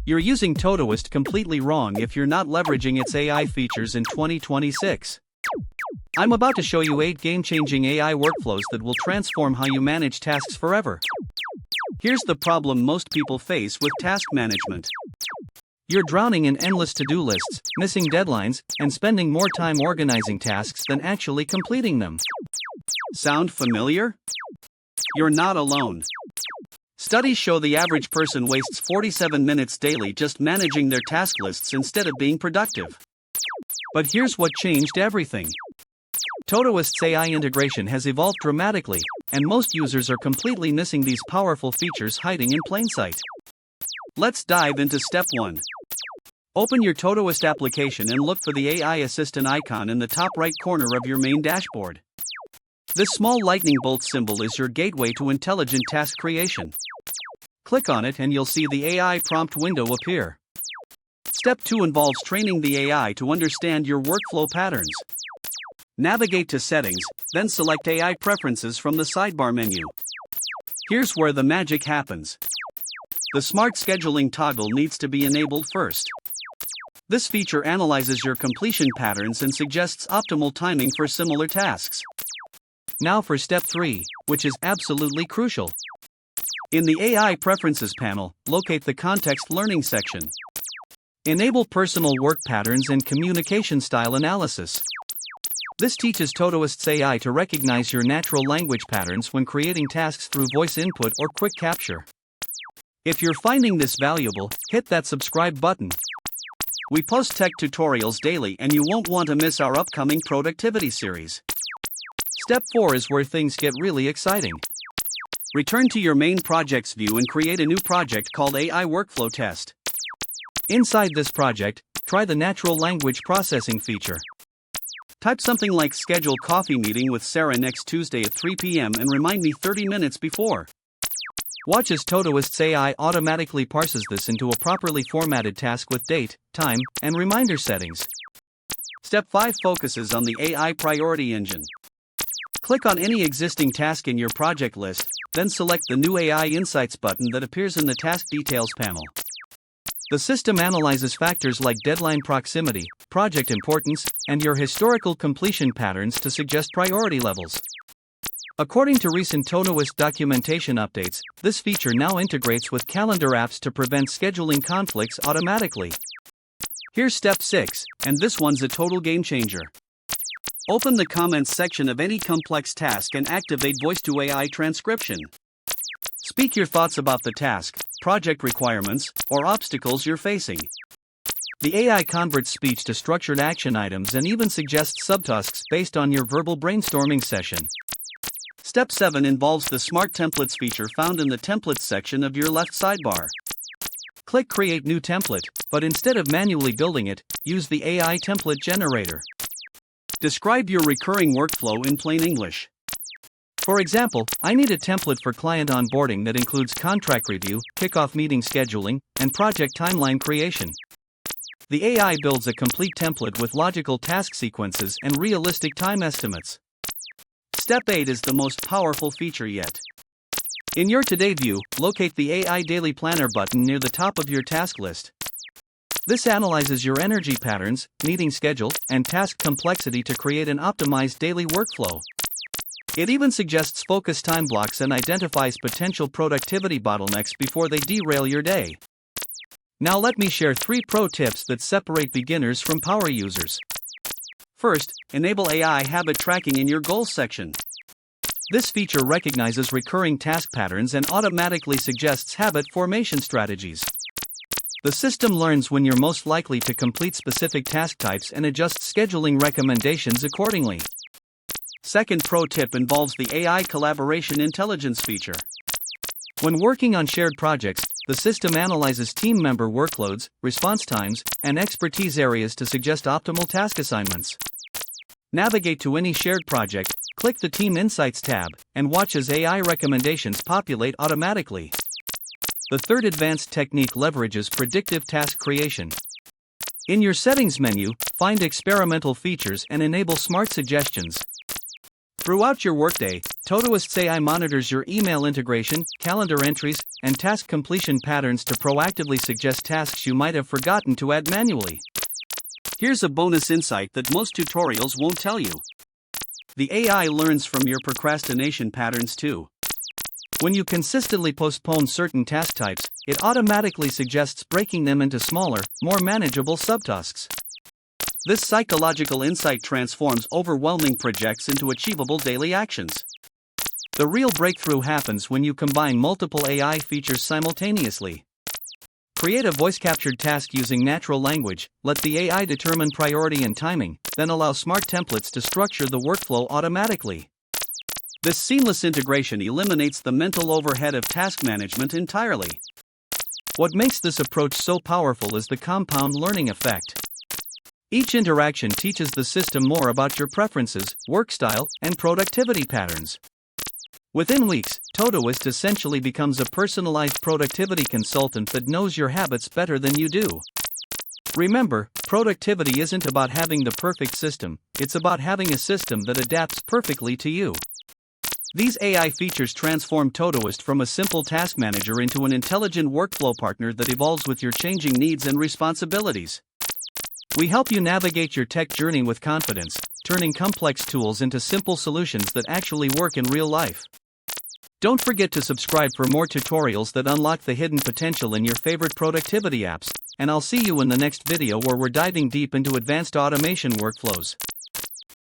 You're using Todoist completely wrong if you're not leveraging its AI features in 2026. I'm about to show you 8 game-changing AI workflows that will transform how you manage tasks forever. Here's the problem most people face with task management. You're drowning in endless to-do lists, missing deadlines, and spending more time organizing tasks than actually completing them. Sound familiar? You're not alone. Studies show the average person wastes 47 minutes daily just managing their task lists instead of being productive. But here's what changed everything. Todoist's AI integration has evolved dramatically, and most users are completely missing these powerful features hiding in plain sight. Let's dive into step 1. Open your Todoist application and look for the AI assistant icon in the top right corner of your main dashboard. This small lightning bolt symbol is your gateway to intelligent task creation. Click on it and you'll see the AI prompt window appear. Step 2 involves training the AI to understand your workflow patterns. Navigate to Settings, then select AI Preferences from the sidebar menu. Here's where the magic happens. The Smart Scheduling toggle needs to be enabled first. This feature analyzes your completion patterns and suggests optimal timing for similar tasks. Now for step 3, which is absolutely crucial. In the AI Preferences panel, locate the Context Learning section. Enable personal work patterns and communication style analysis. This teaches Todoist's AI to recognize your natural language patterns when creating tasks through voice input or quick capture. If you're finding this valuable, hit that subscribe button. We post tech tutorials daily and you won't want to miss our upcoming productivity series. Step 4 is where things get really exciting. Return to your main projects view and create a new project called AI Workflow Test. Inside this project, try the natural language processing feature. Type something like schedule coffee meeting with Sarah next Tuesday at 3 p.m. and remind me 30 minutes before. Watch as Todoist's AI automatically parses this into a properly formatted task with date, time, and reminder settings. Step 5 focuses on the AI priority engine. Click on any existing task in your project list, then select the new AI Insights button that appears in the Task Details panel. The system analyzes factors like deadline proximity, project importance, and your historical completion patterns to suggest priority levels. According to recent Todoist documentation updates, this feature now integrates with calendar apps to prevent scheduling conflicts automatically. Here's step 6, and this one's a total game changer. Open the comments section of any complex task and activate voice-to-AI transcription. Speak your thoughts about the task, project requirements, or obstacles you're facing. The AI converts speech to structured action items and even suggests subtasks based on your verbal brainstorming session. Step 7 involves the Smart Templates feature found in the Templates section of your left sidebar. Click Create New Template, but instead of manually building it, use the AI Template Generator. Describe your recurring workflow in plain English. For example, I need a template for client onboarding that includes contract review, kickoff meeting scheduling, and project timeline creation. The AI builds a complete template with logical task sequences and realistic time estimates. Step 8 is the most powerful feature yet. In your Today view, locate the AI Daily Planner button near the top of your task list. This analyzes your energy patterns, meeting schedule, and task complexity to create an optimized daily workflow. It even suggests focus time blocks and identifies potential productivity bottlenecks before they derail your day. Now let me share 3 pro tips that separate beginners from power users. First, enable AI habit tracking in your goals section. This feature recognizes recurring task patterns and automatically suggests habit formation strategies. The system learns when you're most likely to complete specific task types and adjusts scheduling recommendations accordingly. Second pro tip involves the AI Collaboration Intelligence feature. When working on shared projects, the system analyzes team member workloads, response times, and expertise areas to suggest optimal task assignments. Navigate to any shared project, click the Team Insights tab, and watch as AI recommendations populate automatically. The third advanced technique leverages predictive task creation. In your Settings menu, find Experimental Features and enable Smart Suggestions. Throughout your workday, Todoist's AI monitors your email integration, calendar entries, and task completion patterns to proactively suggest tasks you might have forgotten to add manually. Here's a bonus insight that most tutorials won't tell you. The AI learns from your procrastination patterns too. When you consistently postpone certain task types, it automatically suggests breaking them into smaller, more manageable subtasks. This psychological insight transforms overwhelming projects into achievable daily actions. The real breakthrough happens when you combine multiple AI features simultaneously. Create a voice-captured task using natural language, let the AI determine priority and timing, then allow smart templates to structure the workflow automatically. This seamless integration eliminates the mental overhead of task management entirely. What makes this approach so powerful is the compound learning effect. Each interaction teaches the system more about your preferences, work style, and productivity patterns. Within weeks, Todoist essentially becomes a personalized productivity consultant that knows your habits better than you do. Remember, productivity isn't about having the perfect system, it's about having a system that adapts perfectly to you. These AI features transform Todoist from a simple task manager into an intelligent workflow partner that evolves with your changing needs and responsibilities. We help you navigate your tech journey with confidence, turning complex tools into simple solutions that actually work in real life. Don't forget to subscribe for more tutorials that unlock the hidden potential in your favorite productivity apps, and I'll see you in the next video where we're diving deep into advanced automation workflows.